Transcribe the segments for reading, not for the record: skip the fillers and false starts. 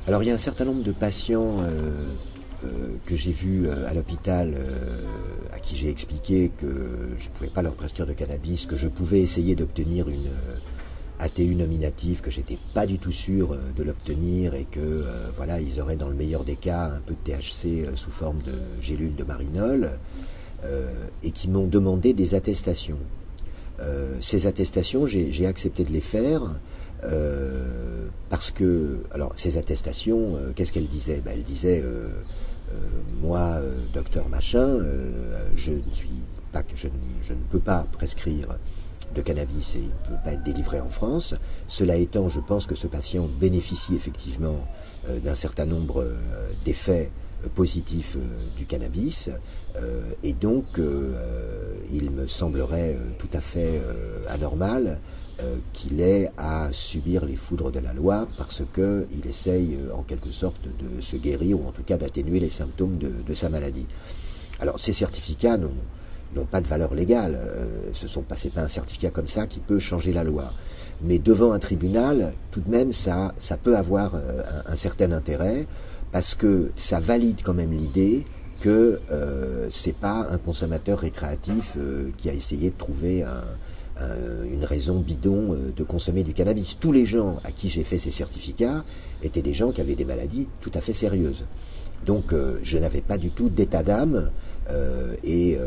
Alors il y a un certain nombre de patients que j'ai vus à l'hôpital, à qui j'ai expliqué que je ne pouvais pas leur prescrire de cannabis, que je pouvais essayer d'obtenir une ATU nominative, que j'étais pas du tout sûr de l'obtenir et que voilà, ils auraient dans le meilleur des cas un peu de THC sous forme de gélules de marinol, et qui m'ont demandé des attestations. Ces attestations, j'ai accepté de les faire parce que, alors ces attestations, qu'est-ce qu'elles disaient? Ben, elles disaient, moi, docteur machin, je ne suis pas, je ne peux pas prescrire de cannabis et il ne peut pas être délivré en France. Cela étant, je pense que ce patient bénéficie effectivement d'un certain nombre d'effets positifs du cannabis, et donc il me semblerait tout à fait anormal qu'il ait à subir les foudres de la loi parce qu'il essaye en quelque sorte de se guérir ou en tout cas d'atténuer les symptômes de sa maladie. Alors ces certificats n'ont pas de valeur légale, c'est pas un certificat comme ça qui peut changer la loi. Mais devant un tribunal, tout de même, ça peut avoir un certain intérêt parce que ça valide quand même l'idée que c'est pas un consommateur récréatif qui a essayé de trouver une raison bidon de consommer du cannabis. Tous les gens à qui j'ai fait ces certificats étaient des gens qui avaient des maladies tout à fait sérieuses. Donc je n'avais pas du tout d'état d'âme et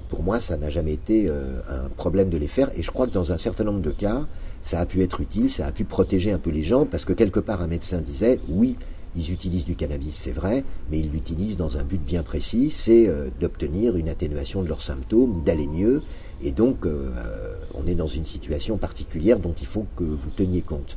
pour moi ça n'a jamais été un problème de les faire et je crois que dans un certain nombre de cas ça a pu être utile, ça a pu protéger un peu les gens parce que quelque part un médecin disait oui, ils utilisent du cannabis, c'est vrai, mais ils l'utilisent dans un but bien précis, c'est d'obtenir une atténuation de leurs symptômes, d'aller mieux, et donc on est dans une situation particulière dont il faut que vous teniez compte.